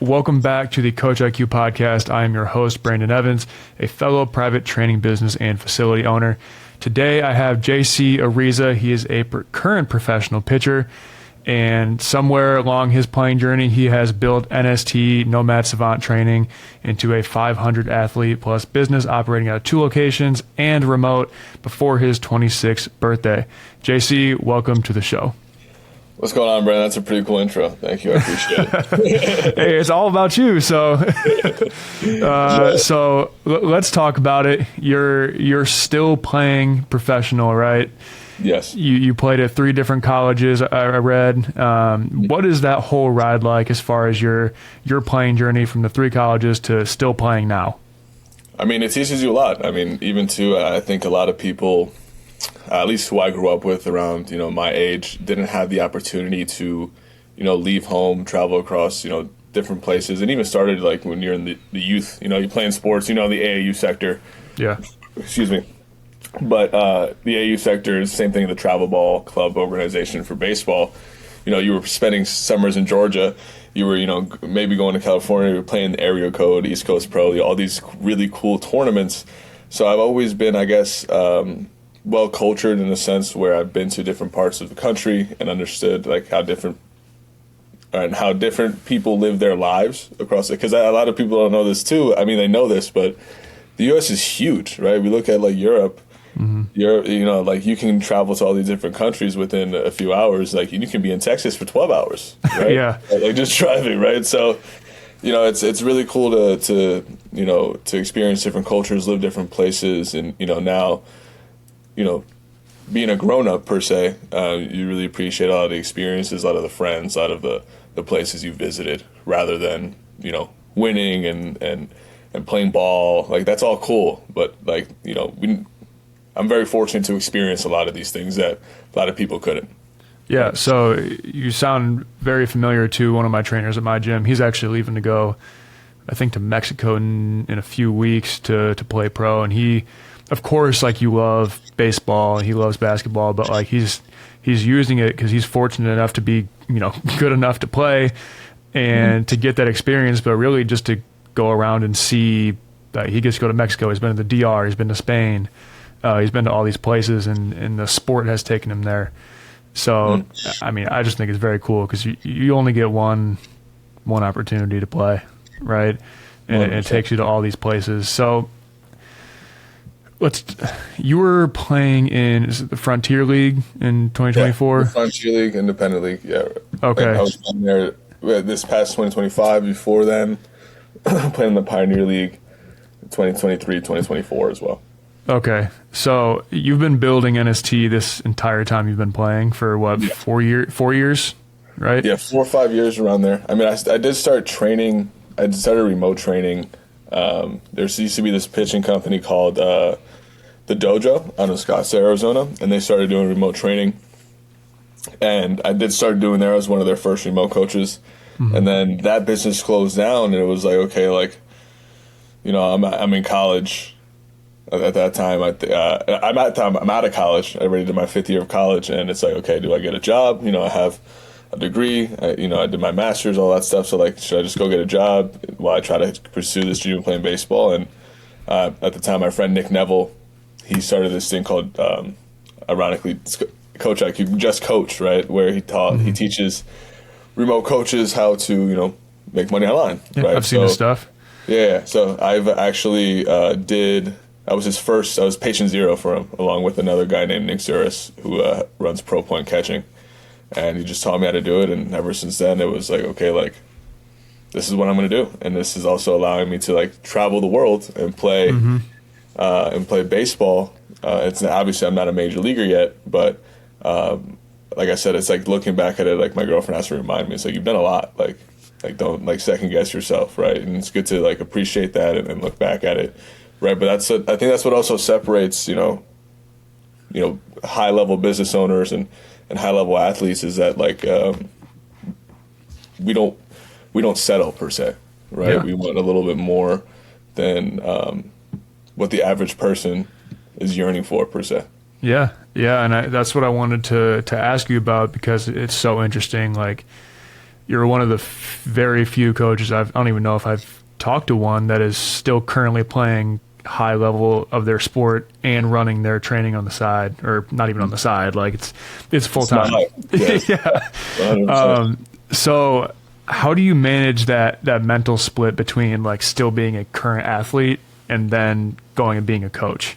Welcome back to the CoachIQ podcast. I am your host, Brandon Evans, a fellow private training business and facility owner. Today I have JC Ariza. He is a current professional pitcher, and somewhere along his playing journey, he has built NST, Nomad Savant Training, into a 500 athlete plus business operating out of 2 locations and remote before his 26th birthday. JC, welcome to the show. What's going on, Brandon? That's a pretty cool intro. Thank you. I appreciate it. Hey, it's all about you. So, let's talk about it. You're still playing professional, right? Yes. You played at 3 different colleges, I read. What is that whole ride like as far as your playing journey from the 3 colleges to still playing now? I mean, it teaches you a lot. I mean, even too, I think a lot of people, at least who I grew up with around, my age, didn't have the opportunity to, leave home, travel across, different places. And even started like when you're in the youth, you play in sports, the AAU sector. Yeah. Excuse me. But the AAU sector is the same thing, the travel ball club organization for baseball. You were spending summers in Georgia. You were, maybe going to California. You were playing the area code, East Coast Pro, all these really cool tournaments. So I've always been, I guess, well cultured in a sense where I've been to different parts of the country and understood like how different people live their lives across it. Because a lot of people don't know this too. I mean, they know this, but the U.S. is huge, right? We look at like Europe. Mm-hmm. Like you can travel to all these different countries within a few hours. Like you can be in Texas for 12 hours, right? Yeah. Like just driving, right? So, it's really cool to experience different cultures, live different places, and now, being a grown up per se, you really appreciate a lot of the experiences, a lot of the friends, a lot of the places you visited, rather than winning and playing ball. Like that's all cool, but like I'm very fortunate to experience a lot of these things that a lot of people couldn't. Yeah, so you sound very familiar to one of my trainers at my gym. He's actually leaving to go, I think, to Mexico in a few weeks to play pro. And he, of course, like you love baseball and he loves basketball, but like he's using it because he's fortunate enough to be, good enough to play and to get that experience, but really just to go around and see that he gets to go to Mexico. He's been to the DR, he's been to Spain. He's been to all these places, and the sport has taken him there. So, I mean, I just think it's very cool because you only get one opportunity to play, right? And it takes you to all these places. So, you were playing in, is it the Frontier League in 2024? Yeah, the Frontier League, Independent League, yeah. Okay. I was playing there this past 2025. Before then, playing in the Pioneer League 2023, 2024 as well. Okay, so you've been building NST this entire time you've been playing for what, 4 years, right? Yeah, 4 or 5 years around there. I mean, I did start training. I started remote training. There used to be this pitching company called the Dojo out in Scottsdale, Arizona, and they started doing remote training. And I did start doing there. I was one of their first remote coaches. Mm-hmm. And then that business closed down, and it was like, okay, like, I'm in college. At that time, I'm out of college. I already did my 5th year of college, and it's like, okay, do I get a job? I have a degree. I did my master's, all that stuff. So like, should I just go get a job while I try to pursue this dream of playing baseball? And at the time, my friend Nick Neville, he started this thing called, ironically, CoachIQ, just coach, right? Where he teaches remote coaches how to, make money online. Yeah, right? I've seen this stuff. Yeah. So I've actually I was patient zero for him, along with another guy named Nick Zuris, who runs Pro Point Catching. And he just taught me how to do it. And ever since then, it was like, okay, like, this is what I'm going to do. And this is also allowing me to, like, travel the world and play baseball. It's obviously, I'm not a major leaguer yet, but like I said, it's like looking back at it, like my girlfriend has to remind me, it's like, you've done a lot. Like don't like second guess yourself, right? And it's good to like appreciate that and look back at it. Right, but I think that's what also separates, high level business owners and high level athletes is that like we don't settle per se, right? Yeah. We want a little bit more than what the average person is yearning for per se. Yeah, and that's what I wanted to ask you about because it's so interesting. Like you're one of the very few coaches, I don't even know if I've talked to one that is still currently playing high level of their sport and running their training on the side, or not even on the side. Like it's full time. Yeah. So how do you manage that mental split between like still being a current athlete and then going and being a coach?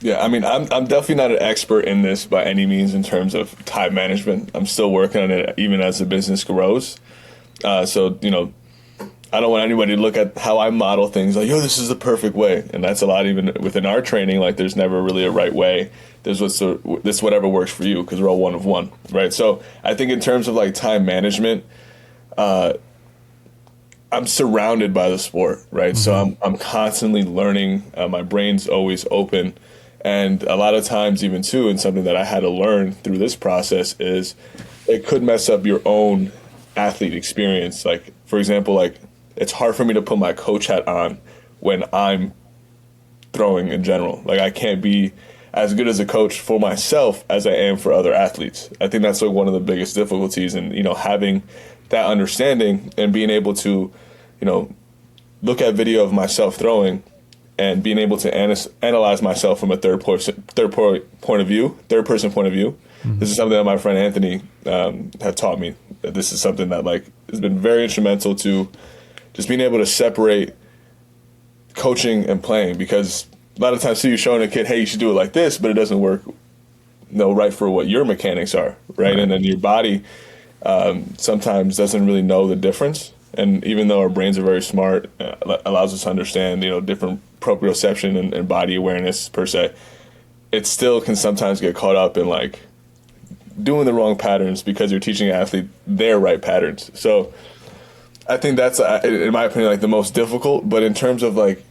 Yeah, I mean, I'm definitely not an expert in this by any means in terms of time management. I'm still working on it even as the business grows. So, you know, I don't want anybody to look at how I model things like, yo, this is the perfect way. And that's a lot even within our training. Like, there's never really a right way. There's this whatever works for you, because we're all one of one, right? So I think in terms of like time management, I'm surrounded by the sport, right? So I'm constantly learning. My brain's always open. And a lot of times even too, and something that I had to learn through this process is it could mess up your own athlete experience. Like, for example, like it's hard for me to put my coach hat on when I'm throwing in general. Like, I can't be as good as a coach for myself as I am for other athletes. I think that's like one of the biggest difficulties, and, you know, having that understanding and being able to, you know, look at video of myself throwing and being able to analyze myself from a third person point of view. This is something that my friend Anthony had taught me. This is something that like has been very instrumental to just being able to separate coaching and playing, because a lot of times you're showing a kid, hey, you should do it like this, but it doesn't work right for what your mechanics are, right? And then your body sometimes doesn't really know the difference. And even though our brains are very smart, allows us to understand, you know, different proprioception and body awareness per se, it still can sometimes get caught up in like doing the wrong patterns because you're teaching an athlete their right patterns. So I think that's, in my opinion, like the most difficult. But in terms of like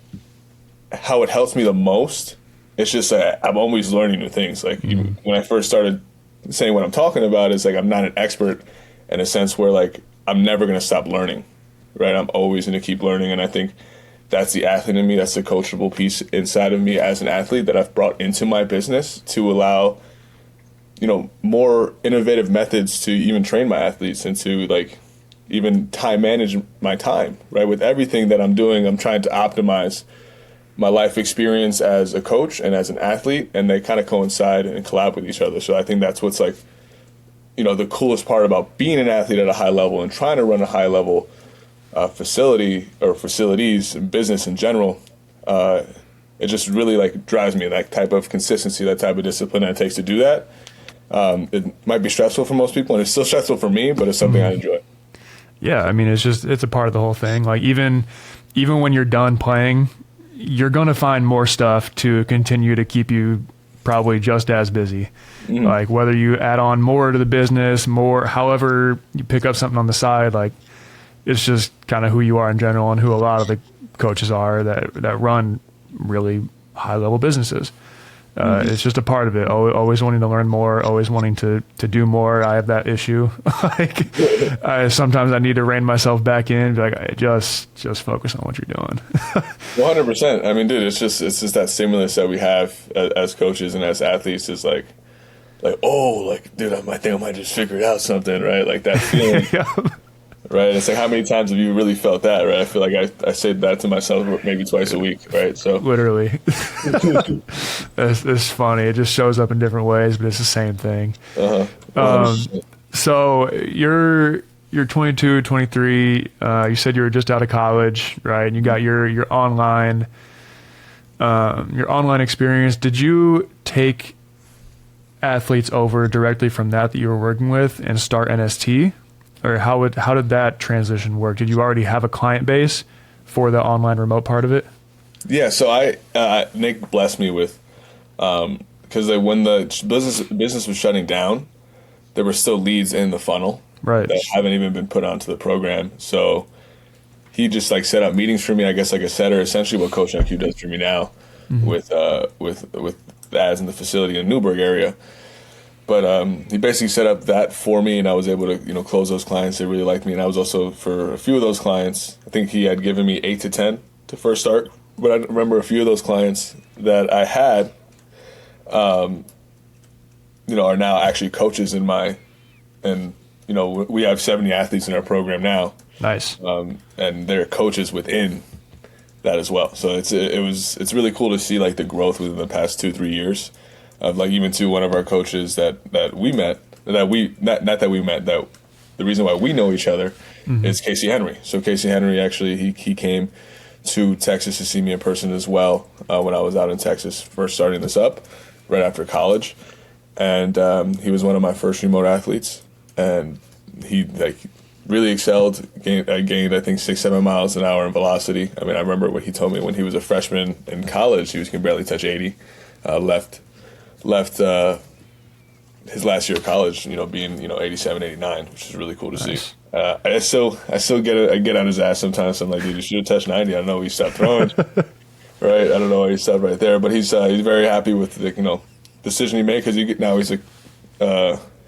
how it helps me the most, it's just I'm always learning new things. Like even when I first started saying what I'm talking about, is like I'm not an expert in a sense where like I'm never going to stop learning, right? I'm always going to keep learning. And I think that's the athlete in me. That's the coachable piece inside of me as an athlete that I've brought into my business to allow, you know, more innovative methods to even train my athletes and to like even time manage my time, right? With everything that I'm doing, I'm trying to optimize my life experience as a coach and as an athlete, and they kind of coincide and collab with each other. So I think that's what's like, you know, the coolest part about being an athlete at a high level and trying to run a high level facility or facilities and business in general. It just really like drives me, that type of consistency, that type of discipline that it takes to do that. It might be stressful for most people, and it's still stressful for me, but it's something I enjoy. Yeah, I mean, it's a part of the whole thing. Like even when you're done playing, you're going to find more stuff to continue to keep you probably just as busy. Like whether you add on more to the business, more, however you pick up something on the side, like it's just kind of who you are in general and who a lot of the coaches are that run really high level businesses. It's just a part of it. Always wanting to learn more, always wanting to do more. I have that issue. Like sometimes I need to rein myself back in, be like, just focus on what you're doing. 100%. I mean, dude, it's just that stimulus that we have as coaches and as athletes is like, oh, like, dude, I think I might just figure out something, right? Like that feeling. Yeah. Right. It's like, how many times have you really felt that, right? I feel like I say that to myself maybe twice a week, right? So literally, it's funny. It just shows up in different ways, but it's the same thing. So you're 22, 23. You said you were just out of college, right? And you got your online experience. Did you take athletes over directly from that you were working with and start NST? Or how did that transition work? Did you already have a client base for the online remote part of it? Yeah, so Nick blessed me with, because when the business was shutting down, there were still leads in the funnel that haven't even been put onto the program. So he just like set up meetings for me, I guess, like a setter, essentially what CoachIQ does for me now with the ads in the facility in the Newburgh area. But he basically set up that for me, and I was able to, you know, close those clients. They really liked me, and I was also, for a few of those clients, I think he had given me 8 to 10 to first start. But I remember a few of those clients that I had, you know, are now actually coaches in we have 70 athletes in our program now. Nice. And they're coaches within that as well. So it's really cool to see like the growth within the past 2-3 years of like even to one of our coaches that we met, that the reason why we know each other is Casey Henry. So Casey Henry actually, he came to Texas to see me in person as well when I was out in Texas first starting this up right after college. And he was one of my first remote athletes, and he like really excelled. Gained I think 6-7 miles an hour in velocity. I mean, I remember what he told me when he was a freshman in college, he can barely touch 80. Left his last year of college, being 87, 89, which is really cool to see. I still get on his ass sometimes. I'm like, dude, you should have touched 90. I don't know why you stopped throwing. Right? I don't know why you stopped right there. But he's very happy with the decision he made, because now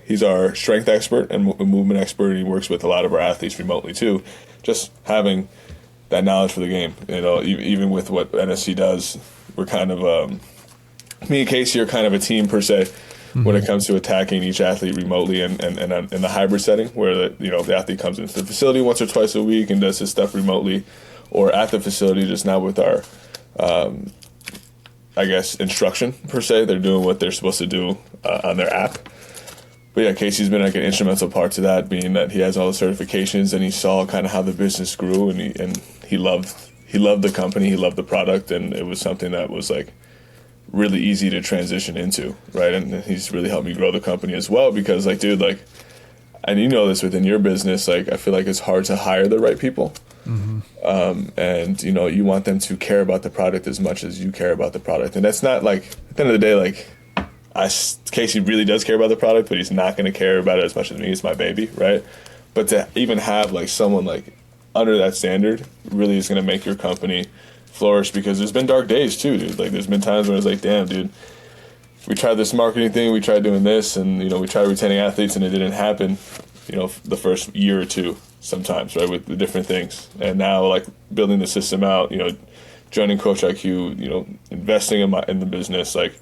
he's our strength expert and movement expert, and he works with a lot of our athletes remotely too. Just having that knowledge for the game, even with what NST does, we're kind of me and Casey are kind of a team per se when it comes to attacking each athlete remotely and in the hybrid setting, where the athlete comes into the facility once or twice a week and does his stuff remotely, or at the facility just now with our instruction per se. They're doing what they're supposed to do on their app. But yeah, Casey's been like an instrumental part to that, being that he has all the certifications and he saw kind of how the business grew, and he loved the company, he loved the product, and it was something that was like really easy to transition into, right? And he's really helped me grow the company as well, because like, dude, like, and this within your business, like, I feel like it's hard to hire the right people. And you want them to care about the product as much as you care about the product. And that's not like, at the end of the day, like, Casey really does care about the product, but he's not going to care about it as much as me. It's my baby, right? But to even have like someone like under that standard really is going to make your company flourish, because there's been dark days too, dude. Like, there's been times where it's like, damn, dude, we tried this marketing thing, we tried doing this, and we tried retaining athletes, and it didn't happen, the first year or two sometimes, right, with the different things. And now, like, building the system out, joining CoachIQ, investing in the business, like,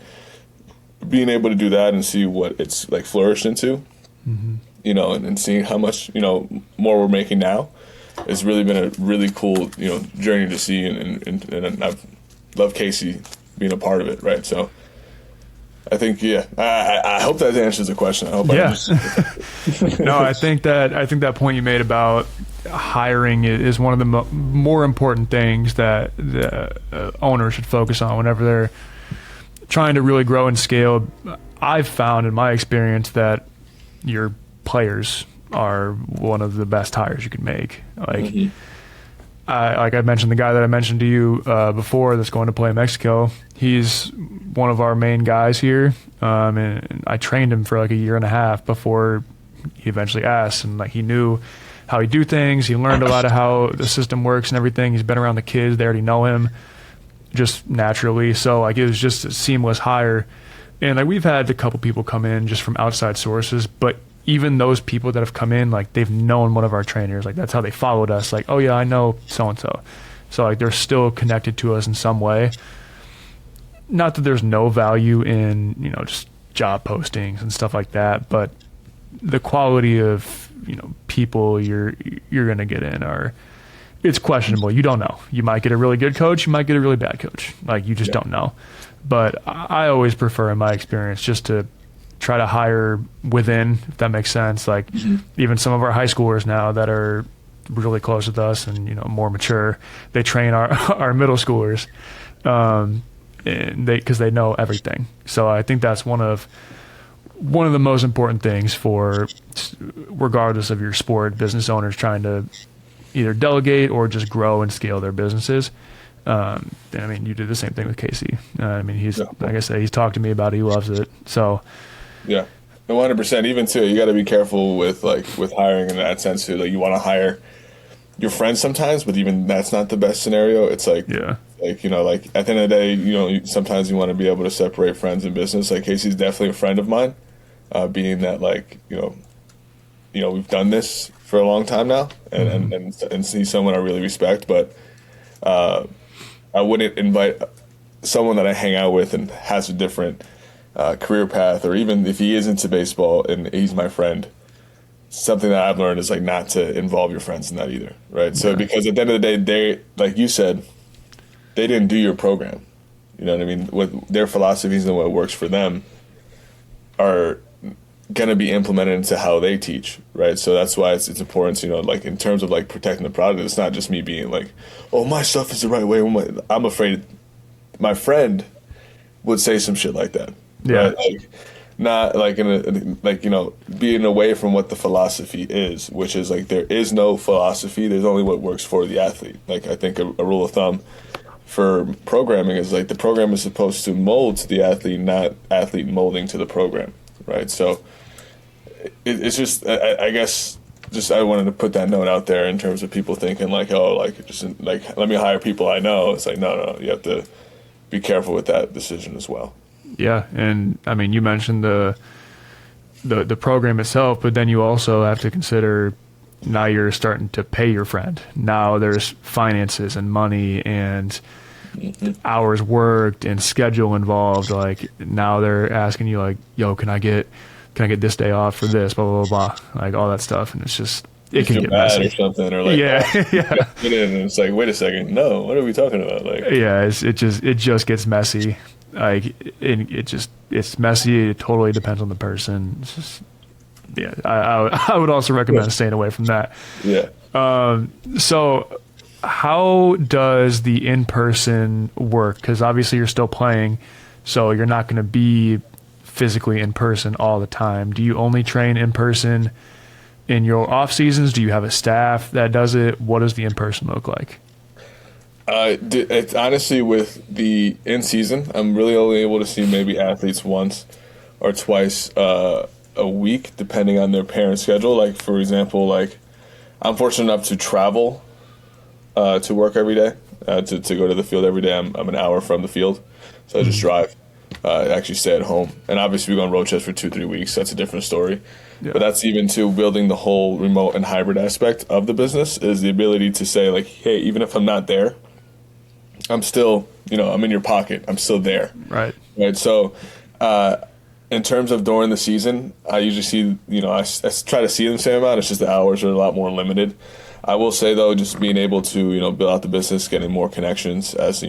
being able to do that and see what it's like flourished into, and seeing how much, more we're making now. It's really been a really cool, journey to see, and I've loved Casey being a part of it, right? So I think, I hope that answers the question. I hope. No, I think that point you made about hiring is one of the more important things that the owners should focus on whenever they're trying to really grow and scale. I've found in my experience that your players are one of the best hires you can make. Like, like I mentioned, the guy that I mentioned to you before that's going to play in Mexico, he's one of our main guys here. And I trained him for like a year and a half before he eventually asked, and like, he knew how he do things. He learned a lot of how the system works and everything. He's been around the kids. They already know him just naturally. So like, it was just a seamless hire. And like, we've had a couple people come in just from outside sources, but even those people that have come in, like, they've known one of our trainers. Like, that's how they followed us. Like, oh yeah, I know so-and-so. So like, they're still connected to us in some way. Not that there's no value in, just job postings and stuff like that, but the quality of, people you're going to get in it's questionable. You don't know. You might get a really good coach. You might get a really bad coach. Like, you just don't know. But I always prefer, in my experience, just to try to hire within, if that makes sense. Like, even some of our high schoolers now that are really close with us and more mature, they train our middle schoolers, and because they know everything. So I think that's one of the most important things for, regardless of your sport, business owners trying to either delegate or just grow and scale their businesses. I mean, you do the same thing with Casey. He's like I said, he's talked to me about it. He loves it. So. Yeah, 100%. Even too, you got to be careful with hiring in that sense too. Like, you want to hire your friends sometimes, but even that's not the best scenario. It's like, like at the end of the day, sometimes you want to be able to separate friends and business. Like, Casey's definitely a friend of mine, being that we've done this for a long time now, and he's someone I really respect. But I wouldn't invite someone that I hang out with and has a different career path, or even if he is into baseball and he's my friend, something that I've learned is like not to involve your friends in that either, right? So because at the end of the day, they, like you said, they didn't do your program. You know what I mean? What their philosophies and what works for them are going to be implemented into how they teach, right? So that's why it's important to, like in terms of like protecting the product, it's not just me being like, oh, my stuff is the right way. I'm afraid my friend would say some shit like that. Yeah. Right? Like, not like being away from what the philosophy is, which is like there is no philosophy. There's only what works for the athlete. Like I think a rule of thumb for programming is like the program is supposed to mold to the athlete, not athlete molding to the program, right? So it's just I guess just I wanted to put that note out there in terms of people thinking like, oh, like just like let me hire people I know. It's like no, you have to be careful with that decision as well. Yeah, and I mean, you mentioned the program itself, but then you also have to consider now you're starting to pay your friend. Now there's finances and money and hours worked and schedule involved. Like now they're asking you like, yo, can I get this day off for this, blah, blah, blah, blah, like all that stuff. And it's just, it can get messy or something, or like, yeah. Get in and it's like, wait a second, no, what are we talking about? Like, yeah, it just gets messy. Like it's messy. It totally depends on the person. It's just, yeah, I would also recommend staying away from that. Yeah. So how does the in-person work? Because obviously you're still playing, so you're not going to be physically in person all the time. Do you only train in person in your off seasons? Do you have a staff that does it? What does the in-person look like? It's honestly with the in season, I'm really only able to see maybe athletes once or twice a week, depending on their parent schedule. Like for example, like I'm fortunate enough to travel to work every day, to go to the field every day. I'm an hour from the field, so I just drive. I actually stay at home, and obviously we go on road trips for 2-3 weeks. That's a different story. Yeah. But that's even to building the whole remote and hybrid aspect of the business is the ability to say like, hey, even if I'm not there, I'm still, I'm in your pocket. I'm still there. Right. So, in terms of during the season, I usually see, I try to see them the same amount. It's just the hours are a lot more limited. I will say though, just being able to, build out the business, getting more connections as we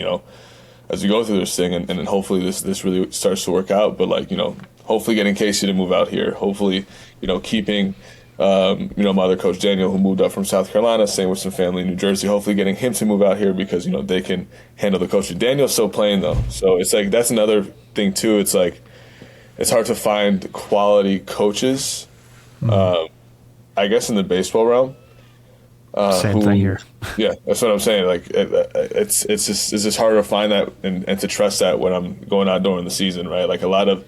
go through this thing, and then hopefully this really starts to work out. But like, hopefully getting Casey to move out here. Hopefully, keeping. My other coach, Daniel, who moved up from South Carolina, staying with some family in New Jersey, hopefully getting him to move out here because, they can handle the coaching. Daniel's still playing, though. So it's like that's another thing, too. It's like it's hard to find quality coaches, I guess, in the baseball realm. Same thing here. Yeah, that's what I'm saying. Like it's just harder to find that and to trust that when I'm going out during the season, right? Like a lot of,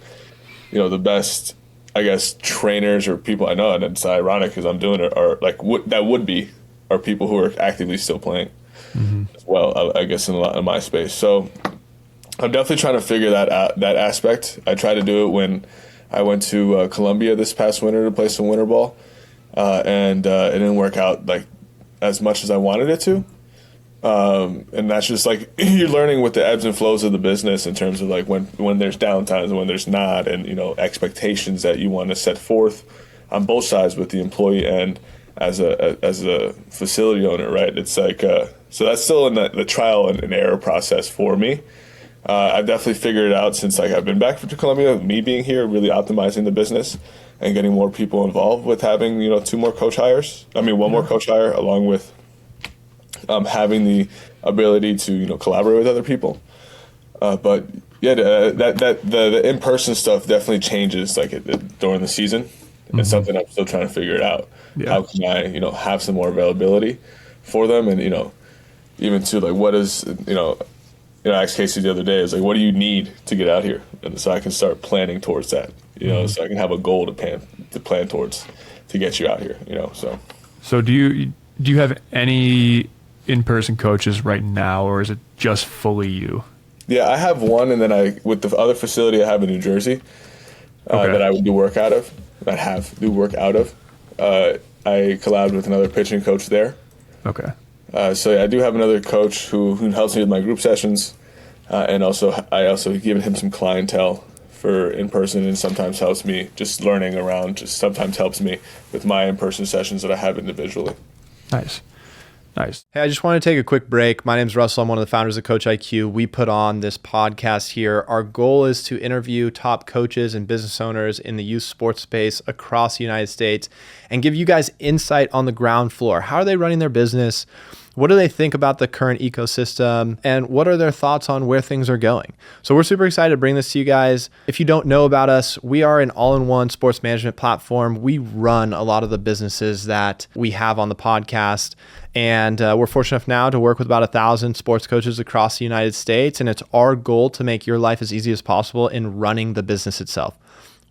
the best, I guess, trainers or people I know, and it's ironic because I'm doing it, are like are people who are actively still playing as well, I guess, in a lot of my space. So I'm definitely trying to figure that aspect. I tried to do it when I went to Columbia this past winter to play some winter ball, and it didn't work out like as much as I wanted it to. And that's just like you're learning with the ebbs and flows of the business in terms of like when there's downtimes and when there's not, and expectations that you want to set forth on both sides with the employee and as a facility owner, right? It's like so that's still in the trial and error process for me. I've definitely figured it out since like I've been back to Columbia, me being here, really optimizing the business and getting more people involved with having one more coach hire along with having the ability to collaborate with other people, but yeah, the in-person stuff definitely changes like during the season. It's something I'm still trying to figure it out. Yeah. How can I have some more availability for them, and even to like what is I asked Casey the other day, is like, what do you need to get out here, and so I can start planning towards that. So I can have a goal to plan towards to get you out here. So do you have any in-person coaches right now, or is it just fully you? Yeah, I have one, and then with the other facility I have in New Jersey that I would do work out of. I collabed with another pitching coach there. Okay. So yeah, I do have another coach who helps me with my group sessions, and I also given him some clientele for in person, and sometimes helps me just learning around. Just sometimes helps me with my in person sessions that I have individually. Nice. Hey, I just want to take a quick break. My name's Russell. I'm one of the founders of CoachIQ. We put on this podcast here. Our goal is to interview top coaches and business owners in the youth sports space across the United States and give you guys insight on the ground floor. How are they running their business? What do they think about the current ecosystem? And what are their thoughts on where things are going? So we're super excited to bring this to you guys. If you don't know about us, we are an all-in-one sports management platform. We run a lot of the businesses that we have on the podcast. And we're fortunate enough now to work with about 1,000 sports coaches across the United States. And it's our goal to make your life as easy as possible in running the business itself.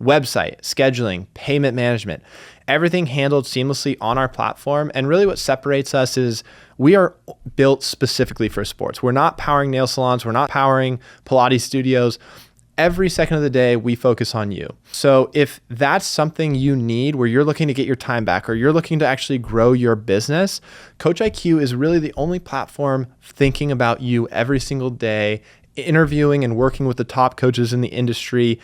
Website, scheduling, payment management, everything handled seamlessly on our platform. And really what separates us is we are built specifically for sports. We're not powering nail salons. We're not powering Pilates studios. Every second of the day, we focus on you. So if that's something you need where you're looking to get your time back or you're looking to actually grow your business, CoachIQ is really the only platform thinking about you every single day, interviewing and working with the top coaches in the industry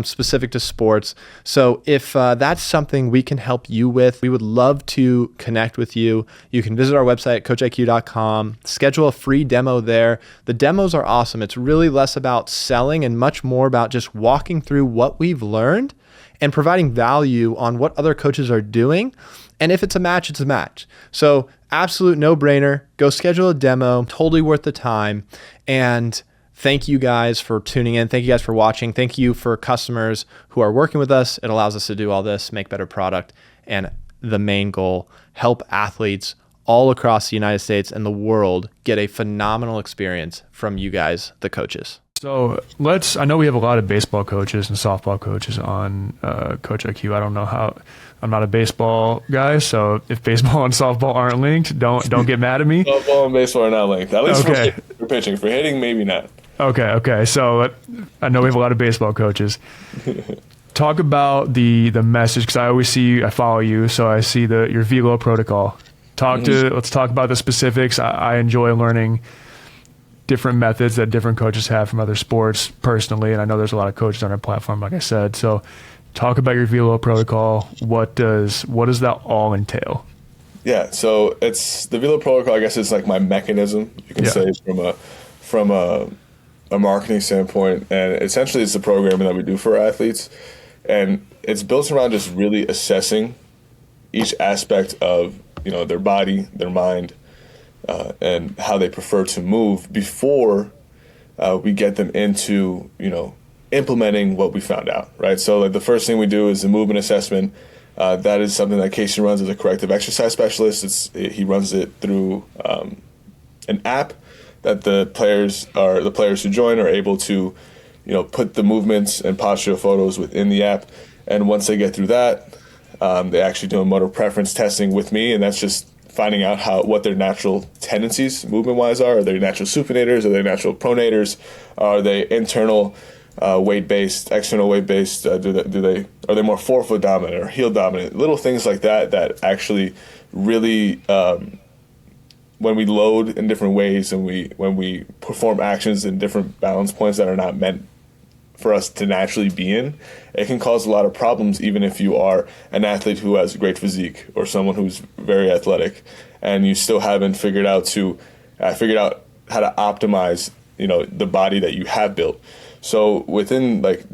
specific to sports. So if that's something we can help you with, we would love to connect with you. You can visit our website at coachiq.com, schedule a free demo there. The demos are awesome. It's really less about selling and much more about just walking through what we've learned and providing value on what other coaches are doing. And if it's a match, it's a match. So absolute no-brainer. Go schedule a demo, totally worth the time. And thank you guys for tuning in. Thank you guys for watching. Thank you for customers who are working with us. It allows us to do all this, make better product, and the main goal, help athletes all across the United States and the world get a phenomenal experience from you guys, the coaches. So I know we have a lot of baseball coaches and softball coaches on CoachIQ. I don't know how, I'm not a baseball guy, so if baseball and softball aren't linked, don't get mad at me. Softball and baseball are not linked. At least for pitching. For hitting, maybe not. Okay. So I know we have a lot of baseball coaches. Talk about the message, because I always see I follow you, so I see your VELO protocol. Let's talk about the specifics. I enjoy learning different methods that different coaches have from other sports personally, and I know there's a lot of coaches on our platform, like I said. So talk about your VELO protocol. What does that all entail? Yeah, so it's the VELO protocol. I guess it's like my mechanism, you can say, from a marketing standpoint, and essentially it's the programming that we do for our athletes, and it's built around just really assessing each aspect of their body, their mind, and how they prefer to move before we get them into implementing what we found out, right? So like the first thing we do is the movement assessment. That is something that Casey runs as a corrective exercise specialist. He runs it through an app that the players who join are able to put the movements and postural photos within the app. And once they get through that, they actually do a motor preference testing with me, and that's just finding out what their natural tendencies movement-wise are. Are they natural supinators? Are they natural pronators? Are they internal weight-based, external weight-based? Are they more forefoot dominant or heel dominant? Little things like that actually really, when we load in different ways and when we perform actions in different balance points that are not meant for us to naturally be in, it can cause a lot of problems, even if you are an athlete who has a great physique or someone who's very athletic, and you still haven't figured out how to optimize the body that you have built. So within like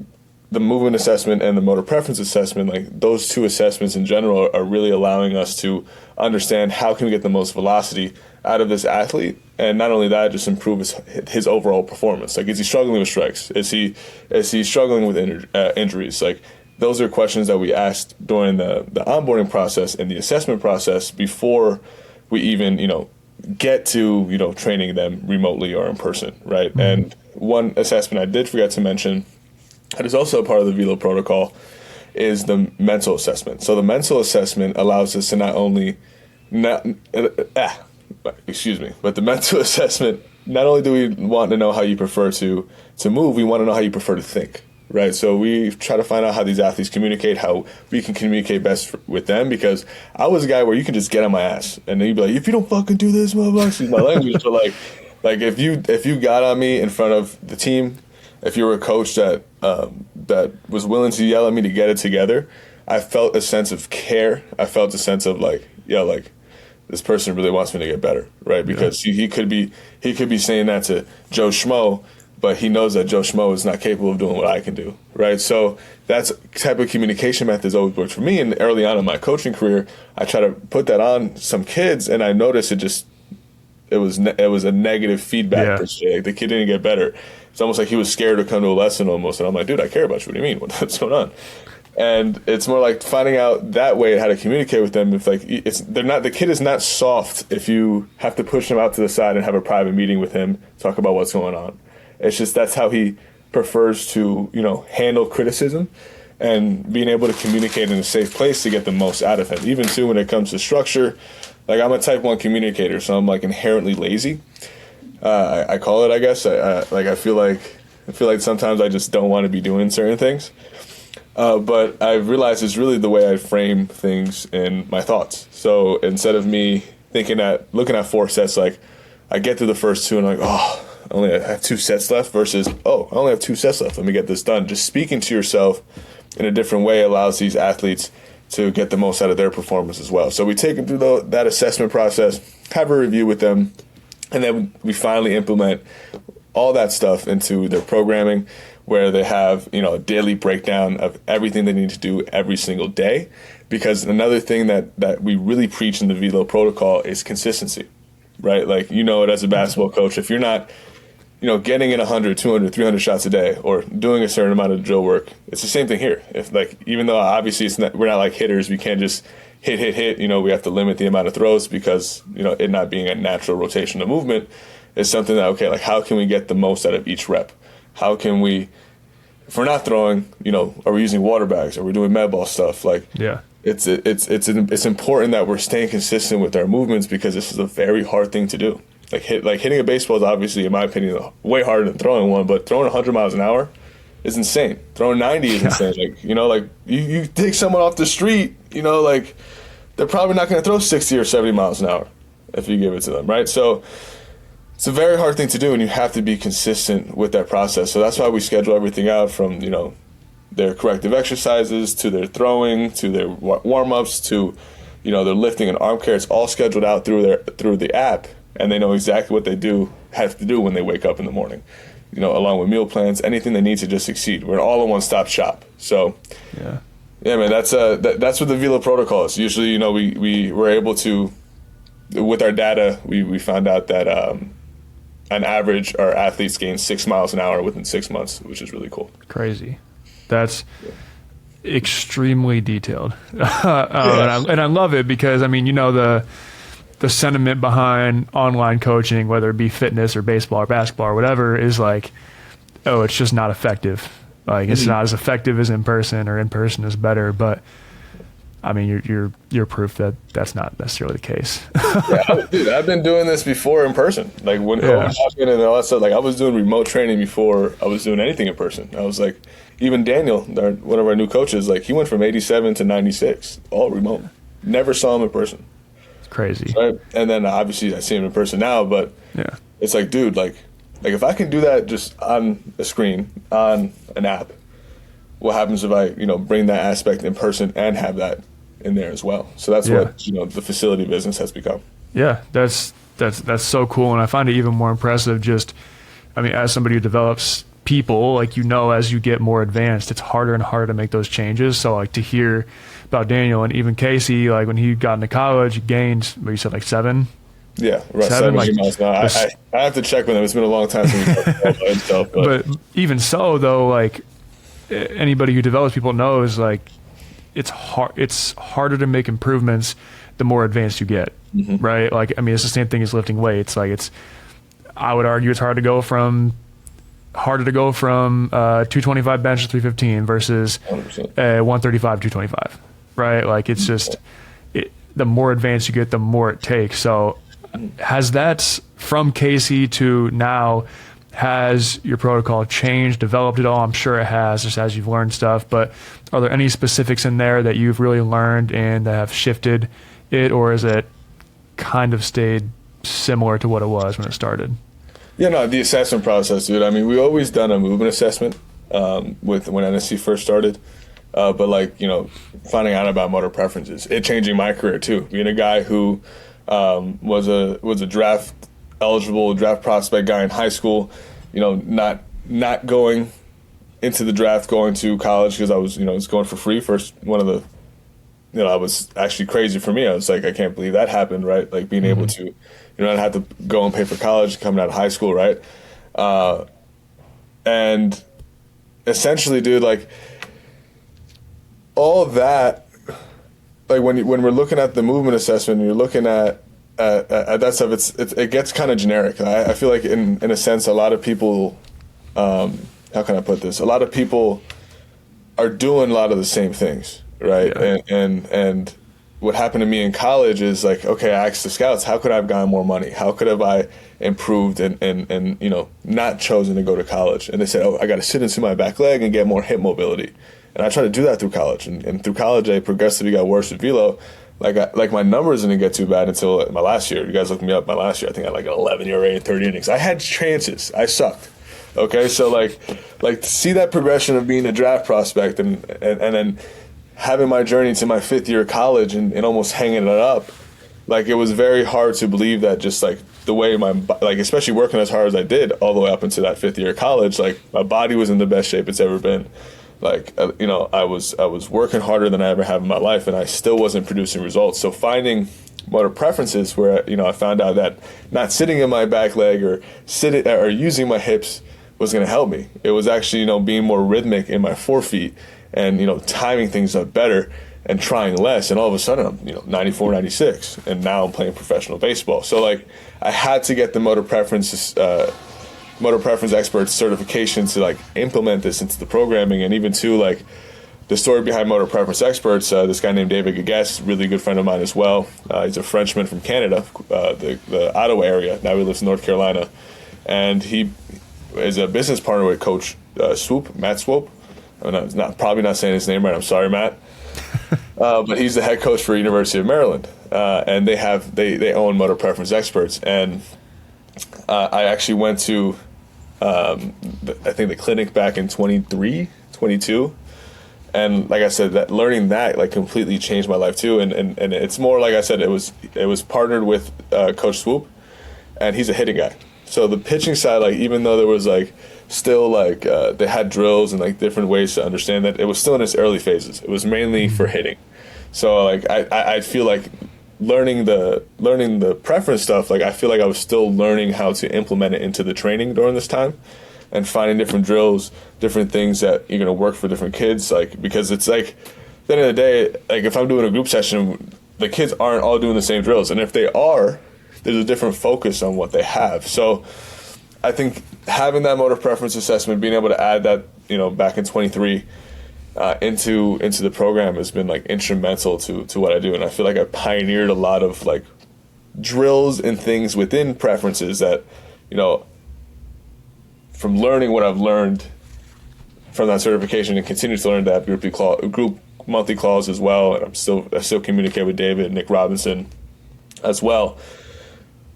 the movement assessment and the motor preference assessment, like those two assessments in general are really allowing us to understand how can we get the most velocity out of this athlete, and not only that, just improve his overall performance. Like, is he struggling with strikes? Is he struggling with injuries? Like, those are questions that we asked during the onboarding process and the assessment process before we even get to training them remotely or in person, right? Mm-hmm. And one assessment I did forget to mention that is also a part of the VELO protocol is the mental assessment. So the mental assessment allows us to but the mental assessment, not only do we want to know how you prefer to move, we want to know how you prefer to think, right? So we try to find out how these athletes communicate, how we can communicate best with them, because I was a guy where you can just get on my ass and then you'd be like, if you don't fucking do this, motherfucker, excuse my language, but like if you got on me in front of the team, if you were a coach that that was willing to yell at me to get it together, I felt a sense of care. I felt a sense of like, this person really wants me to get better, right? Because he could be saying that to Joe Schmo, but he knows that Joe Schmo is not capable of doing what I can do, right? So that's type of communication methods always worked for me. And early on in my coaching career, I try to put that on some kids, and I noticed it was a negative feedback per se. Like, the kid didn't get better. It's almost like he was scared to come to a lesson almost. And I'm like, dude, I care about you. What do you mean? What's going on? And it's more like finding out that way how to communicate with them. If like the kid is not soft if you have to push him out to the side and have a private meeting with him, talk about what's going on. It's just that's how he prefers to, handle criticism, and being able to communicate in a safe place to get the most out of him. Even too when it comes to structure, like I'm a type 1 communicator, so I'm like inherently lazy. I call it, I guess. I feel like sometimes I just don't want to be doing certain things. But I've realized it's really the way I frame things in my thoughts. So instead of me looking at 4 sets, like I get through the first 2 and I'm like, oh, I have 2 sets left, versus, oh, I only have 2 sets left. Let me get this done. Just speaking to yourself in a different way allows these athletes to get the most out of their performance as well. So we take them through that assessment process, have a review with them, and then we finally implement all that stuff into their programming, where they have, a daily breakdown of everything they need to do every single day. Because another thing that we really preach in the VELO protocol is consistency, right? Like, it as a basketball coach, if you're not, getting in 100, 200, 300 shots a day, or doing a certain amount of drill work, it's the same thing here. If even though obviously we're not like hitters, we can't just hit, we have to limit the amount of throws because, it not being a natural rotation of movement is something that, okay, like how can we get the most out of each rep? How can we, if we're not throwing, are we using water bags? Are we doing med ball stuff? It's important that we're staying consistent with our movements, because this is a very hard thing to do. Hitting a baseball is obviously, in my opinion, way harder than throwing one, but throwing 100 miles an hour is insane. Throwing 90 is insane. You take someone off the street, they're probably not going to throw 60 or 70 miles an hour if you give it to them, right? So it's a very hard thing to do, and you have to be consistent with that process. So that's why we schedule everything out from, their corrective exercises to their throwing to their warm-ups to, their lifting and arm care. It's all scheduled out through the app, and they know exactly what they have to do when they wake up in the morning, along with meal plans, anything they need to just succeed. We're an all-in-one-stop shop. So, yeah, man, that's what the VELO protocol is. Usually, we were able to, with our data, we found out that on average, our athletes gain 6 miles an hour within 6 months, which is really cool. Crazy. That's extremely detailed. And I love it because, the sentiment behind online coaching, whether it be fitness or baseball or basketball or whatever, is like, oh, it's just not effective. Like, it's not as effective as in person, or in person is better. But you're proof that that's not necessarily the case. Dude, I've been doing this before in person. Like when COVID happened and all that stuff, like I was doing remote training before I was doing anything in person. I was like, even Daniel, one of our new coaches, like he went from 87 to 96, all remote. Never saw him in person. It's crazy. Right? And then obviously I see him in person now, but it's like, dude, like if I can do that just on a screen, on an app, what happens if I, bring that aspect in person and have that in there as well? So that's what, the facility business has become. Yeah, that's so cool. And I find it even more impressive as somebody who develops people, like, as you get more advanced, it's harder and harder to make those changes. So like to hear about Daniel and even Casey, like when he got into college, he gained, what you said, like 7? Yeah, right. 7 miles an hour. I have to check with him. It's been a long time since we talked about himself. But even so, though, like anybody who develops people knows, like it's harder to make improvements the more advanced you get, right? Like, it's the same thing as lifting weights. Like I would argue it's harder to go from 225 bench to 315 versus 135 225, right? Like it's just the more advanced you get, the more it takes. So has that, from Casey to now, has your protocol changed, developed at all? I'm sure it has, just as you've learned stuff, but are there any specifics in there that you've really learned and that have shifted it, or is it kind of stayed similar to what it was when it started? Yeah, no, the assessment process, dude. We've always done a movement assessment with when NST first started. But like, finding out about motor preferences, it changing my career too. Being a guy who was a draft eligible draft prospect guy in high school, not going into the draft, going to college because I was going for free. First one of the, I was actually crazy for me. I was like, I can't believe that happened, right? Like being able to, not have to go and pay for college coming out of high school, right? And essentially, dude, like all of that, like when we're looking at the movement assessment, and you're looking at that stuff, it gets kind of generic. I feel like in a sense, a lot of people, how can I put this? A lot of people are doing a lot of the same things, right? Yeah. And what happened to me in college is like, okay, I asked the scouts, how could I have gotten more money? How could have I improved and not chosen to go to college? And they said, oh, I got to sit into my back leg and get more hip mobility. And I tried to do that through college. And through college, I progressively got worse with VELO. Like my numbers didn't get too bad until my last year. You guys looked me up my last year. I think I had like an 11 ERA in 30 innings. I had chances. I sucked. Okay, so like to see that progression of being a draft prospect and then having my journey to my 5th year of college and almost hanging it up, like it was very hard to believe that just like the way especially working as hard as I did all the way up into that 5th year of college, like my body was in the best shape it's ever been. Like, I was working harder than I ever have in my life and I still wasn't producing results. So finding motor preferences where, I found out that not sitting in my back leg or using my hips was going to help me. It was actually, being more rhythmic in my forefeet and, timing things up better and trying less. And all of a sudden I'm, 94, 96. And now I'm playing professional baseball. So like I had to get the motor preference expert certification to like implement this into the programming. And even to like the story behind motor preference experts, this guy named David Gagas, really good friend of mine as well. He's a Frenchman from Canada, the Ottawa area. Now he lives in North Carolina. And he is a business partner with Coach Matt Swope. I'm probably not saying his name right. I'm sorry, Matt. But he's the head coach for University of Maryland, and they own motor preference experts. And I actually went to I think the clinic back in 23, 22, and like I said, that learning that like completely changed my life too. And it's more like I said, it was partnered with Coach Swoop, and he's a hitting guy. So the pitching side, like even though there was like still like they had drills and like different ways to understand that, it was still in its early phases. It was mainly for hitting. So like I feel like learning the preference stuff, like I feel like I was still learning how to implement it into the training during this time and finding different drills, different things that you're gonna work for different kids, like because it's like at the end of the day, like if I'm doing a group session, the kids aren't all doing the same drills, and if they are, there's a different focus on what they have. So I think having that motor preference assessment, being able to add that, back in 23 into the program has been like instrumental to what I do. And I feel like I pioneered a lot of like drills and things within preferences that, from learning what I've learned from that certification and continue to learn that group monthly calls as well. And I still communicate with David and Nick Robinson as well.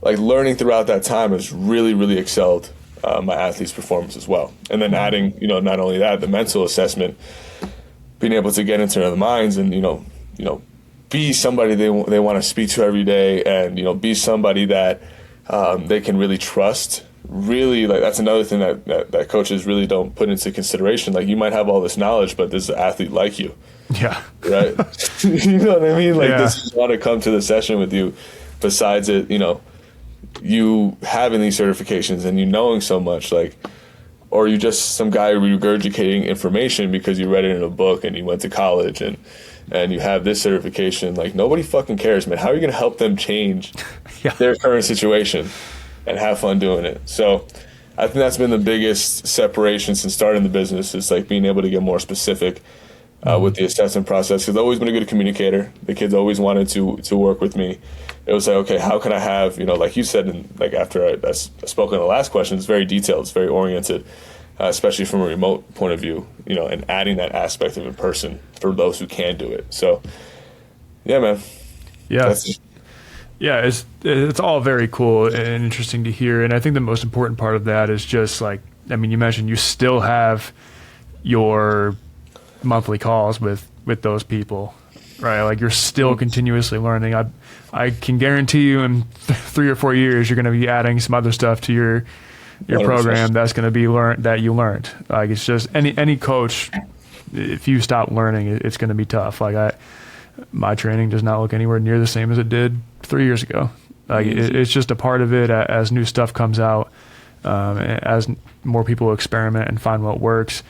Like learning throughout that time has really, really excelled my athlete's performance as well. And then adding, not only that, the mental assessment, being able to get into their minds and, be somebody they want to speak to every day and, be somebody that they can really trust. Really, like that's another thing that coaches really don't put into consideration. Like you might have all this knowledge, but there's an athlete like you. Yeah. Right? You know what I mean? Like this is want to come to the session with you besides it, you having these certifications and knowing so much, like, or you just some guy regurgitating information because you read it in a book and you went to college and you have this certification. Like nobody fucking cares, man. How are you going to help them change their current situation and have fun doing it? So I think that's been the biggest separation since starting the business, is like being able to get more specific with the assessment process. Because I've always been a good communicator. The kids always wanted to work with me. It was like, okay, how can I have, like you said, and like after I spoke in the last question, it's very detailed, it's very oriented, especially from a remote point of view, and adding that aspect of in person for those who can do it. So, yeah, man. Yeah. Yeah, it's all very cool and interesting to hear. And I think the most important part of that is just like, I mean, you mentioned you still have your monthly calls with those people, right? Like you're still continuously learning. I can guarantee you in 3 or 4 years, you're going to be adding some other stuff to your 100%. program that's going to be that you learned. Like it's just any coach, if you stop learning, it's going to be tough. Like my training does not look anywhere near the same as it did 3 years ago. Like it's just a part of it as new stuff comes out, as more people experiment and find what works.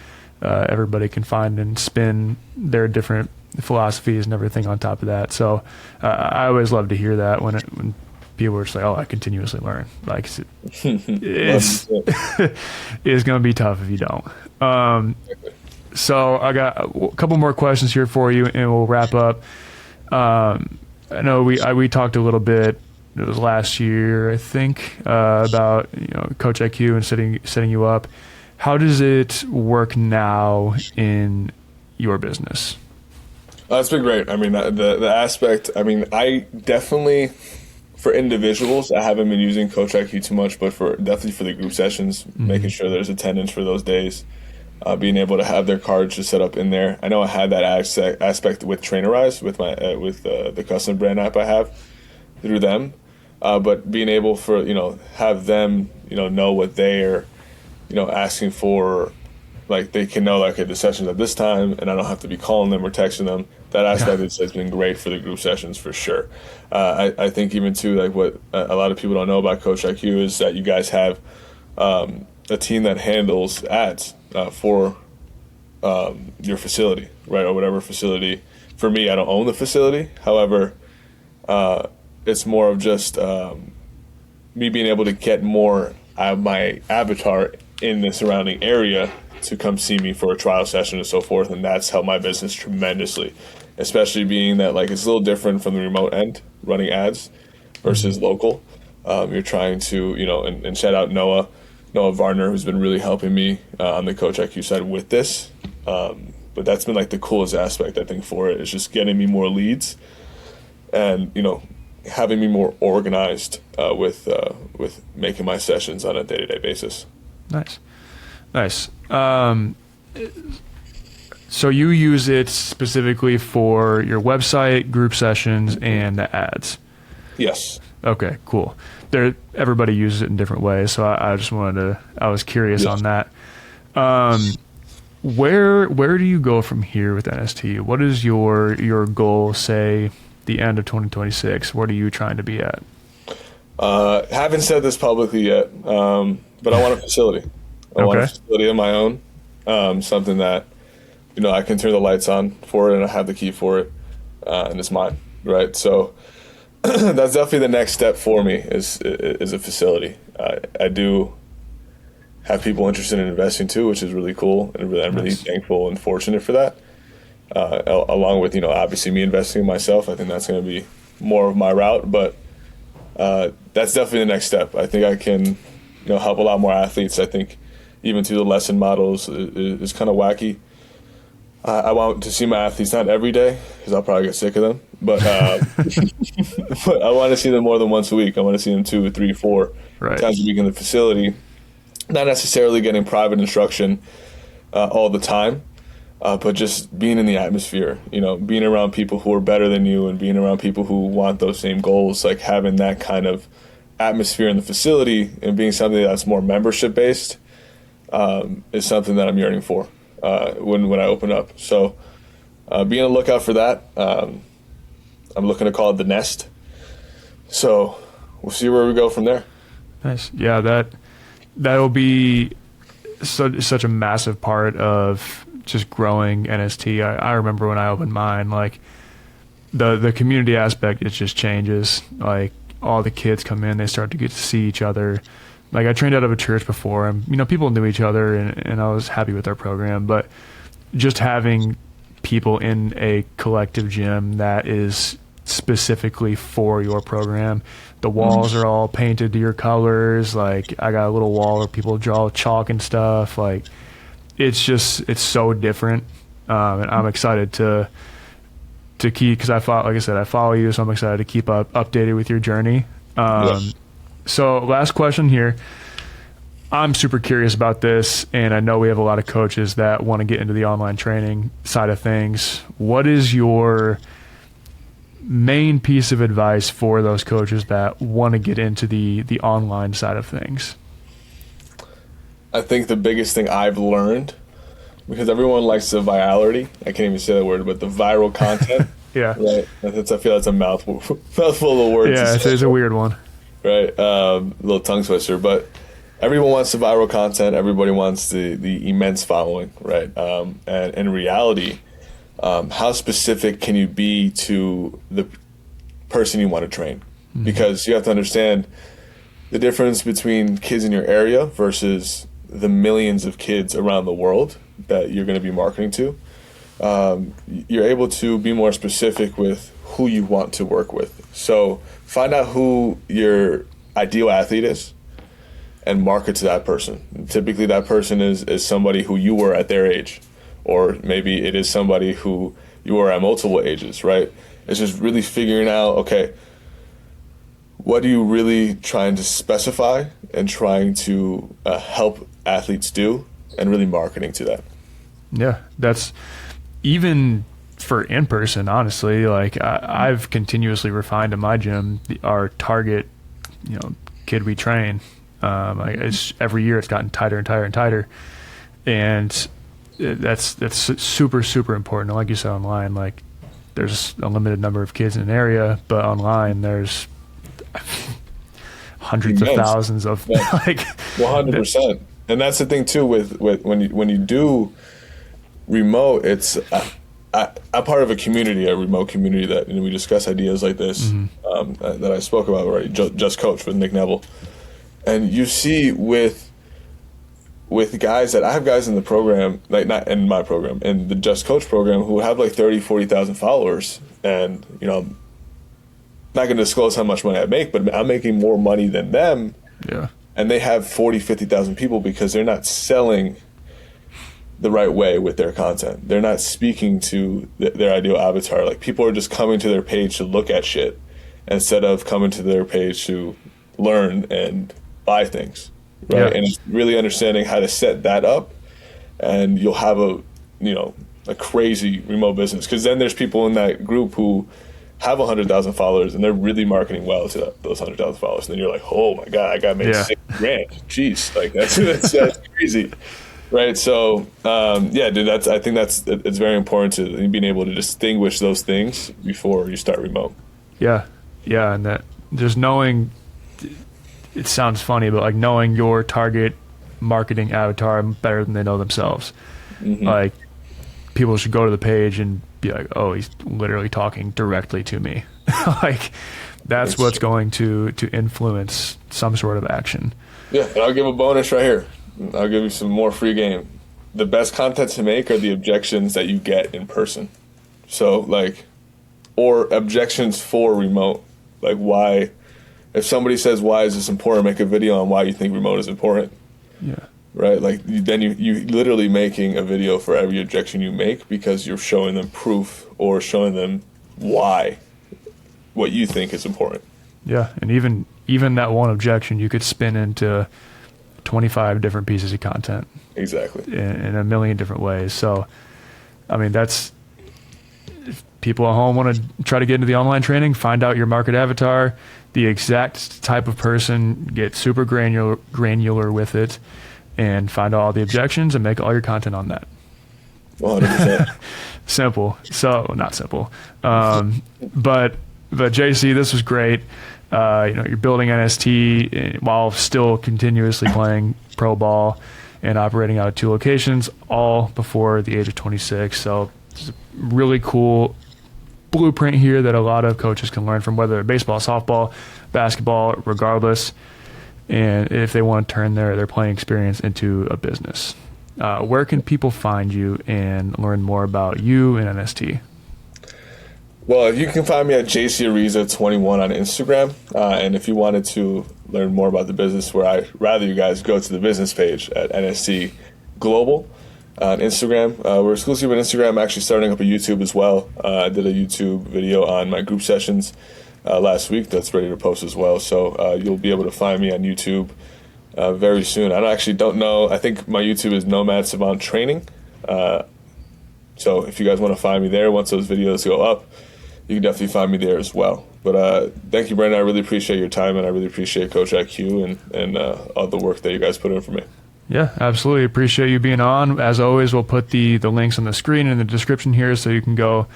Everybody can find and spin their different philosophies and everything on top of that. So I always love to hear that when people are just like, "Oh, I continuously learn." Like it's it's going to be tough if you don't. So I got a couple more questions here for you, and we'll wrap up. I know we talked a little bit. It was last year, I think, about CoachIQ and setting you up. How does it work now in your business? That's been great. I mean, the aspect. I mean, I definitely, for individuals, I haven't been using CoachIQ too much, but definitely for the group sessions, making sure there's attendance for those days, being able to have their cards just set up in there. I know I had that aspect with Trainerize with my the custom brand app I have through them, but being able for have them know what they are asking for. Like they can know, like, okay, the session's at this time, and I don't have to be calling them or texting them. That aspect has been great for the group sessions for sure. I think even too, like what a lot of people don't know about CoachIQ is that you guys have a team that handles ads for your facility, right, or whatever facility. For me, I don't own the facility. However, it's more of just me being able to get more of my avatar in the surrounding area to come see me for a trial session and so forth, and that's helped my business tremendously, especially being that like it's a little different from the remote end running ads versus local. You're trying to and shout out Noah Varner, who's been really helping me on the CoachIQ side with this, but that's been like the coolest aspect I think for it is just getting me more leads and having me more organized with making my sessions on a day-to-day basis. Nice. So you use it specifically for your website, group sessions, and the ads? Yes. Okay, cool. Everybody uses it in different ways, so I just I was curious on that. Where do you go from here with NST? What is your goal, say, the end of 2026? What are you trying to be at? Haven't said this publicly yet, but I want a facility. I want a facility of my own, something that I can turn the lights on for it, and I have the key for it, and it's mine, right? So that's definitely the next step for me is a facility. I do have people interested in investing too, which is really cool, and I'm really thankful and fortunate for that. Along with obviously me investing in myself, I think that's going to be more of my route, but that's definitely the next step. I think I can help a lot more athletes. I think even through the lesson models is kind of wacky. I want to see my athletes not every day because I'll probably get sick of them, but but I want to see them more than once a week. I want to see them 2, 3, 4 times a week in the facility. Not necessarily getting private instruction all the time, but just being in the atmosphere, being around people who are better than you and being around people who want those same goals, like having that kind of atmosphere in the facility and being something that's more membership based is something that I'm yearning for when I open up. So being on the lookout for that. I'm looking to call it the Nest. So we'll see where we go from there. Nice. Yeah, that'll be such a massive part of just growing NST. I remember when I opened mine, like the community aspect, it just changes. Like all the kids come in, they start to get to see each other. Like I trained out of a church before, and people knew each other, and I was happy with our program. But just having people in a collective gym that is specifically for your program, the walls are all painted to your colors. Like I got a little wall where people draw chalk and stuff. Like it's so different, and I'm excited to keep, because I follow you, so I'm excited to keep updated with your journey. Yes. So last question here. I'm super curious about this, and I know we have a lot of coaches that want to get into the online training side of things. What is your main piece of advice for those coaches that want to get into the online side of things? I think the biggest thing I've learned, because everyone likes the virality, I can't even say that word, but the viral content. Yeah. Right. I feel that's a mouthful of words. Yeah, it's a weird one. Right. Little tongue twister, but everyone wants the viral content. Everybody wants the immense following, right? And in reality, how specific can you be to the person you want to train? Mm-hmm. Because you have to understand the difference between kids in your area versus the millions of kids around the world that you're going to be marketing to. You're able to be more specific with who you want to work with. So find out who your ideal athlete is and market to that person. And typically that person is somebody who you were at their age, or maybe it is somebody who you were at multiple ages, right? It's just really figuring out, okay, what are you really trying to specify and trying to help athletes do, and really marketing to that. Yeah, that's even for in-person, honestly. Like I've continuously refined in my gym our target, kid we train. Every year it's gotten tighter and tighter and tighter, and that's super, super important. And like you said, online, like there's a limited number of kids in an area, but online there's hundreds of thousands of like 100%. And that's the thing too with when you do remote, it's I'm part of a remote community that we discuss ideas like this, mm-hmm. That I spoke about already. Just Coach with Nick Neville, and you see with guys that I have guys in the program, like not in my program, in the Just Coach program, who have like 30,000-40,000 followers, and I'm not going to disclose how much money I make, but I'm making more money than them. Yeah. And they have 40,000-50,000 people because they're not selling the right way with their content. They're not speaking to their ideal avatar. Like, people are just coming to their page to look at shit instead of coming to their page to learn and buy things, right? Yeah. And it's really understanding how to set that up, and you'll have a crazy remote business. Because then there's people in that group who have 100,000 followers and they're really marketing well to those 100,000 followers. And then you're like, oh my God, I got made $6,000. Jeez, like that's crazy, right? So dude, I think it's very important to being able to distinguish those things before you start remote. Yeah, and that just knowing. It sounds funny, but like knowing your target marketing avatar better than they know themselves. Mm-hmm. Like, people should go to the page and be like, oh, he's literally talking directly to me. Like, that's what's going to influence some sort of action. Yeah, and I'll give a bonus right here. I'll give you some more free game. The best content to make are the objections that you get in person. So, or objections for remote. Like, why, if somebody says, why is this important, make a video on why you think remote is important. Yeah. Right? Like, then you literally making a video for every objection you make, because you're showing them proof or showing them why what you think is important. Yeah, and even that one objection you could spin into 25 different pieces of content. Exactly. In a million different ways. So, I mean, that's, if people at home want to try to get into the online training, find out your market avatar, the exact type of person, get super granular with it, and find all the objections and make all your content on that. 100%. Simple. So, not simple. But JC, this was great. You're building NST while still continuously playing pro ball and operating out of 2 locations, all before the age of 26. So it's a really cool blueprint here that a lot of coaches can learn from, whether baseball, softball, basketball, regardless, and if they want to turn their playing experience into a business. Where can people find you and learn more about you and NST? Well, you can find me at JC Ariza 21 on Instagram. And if you wanted to learn more about the business, where I'd rather you guys go to the business page at NST Global on Instagram. We're exclusive on Instagram. I'm actually starting up a YouTube as well. I did a YouTube video on my group sessions last week that's ready to post as well. So you'll be able to find me on YouTube very soon. I actually don't know. I think my YouTube is Nomad Savant Training. So if you guys want to find me there, once those videos go up, you can definitely find me there as well. But thank you, Brandon. I really appreciate your time, and I really appreciate CoachIQ and all the work that you guys put in for me. Yeah, absolutely. Appreciate you being on. As always, we'll put the links on the screen and in the description here, so you can go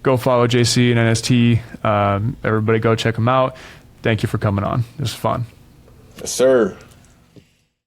follow JC and NST. Everybody go check them out. Thank you for coming on. This was fun. Yes, sir.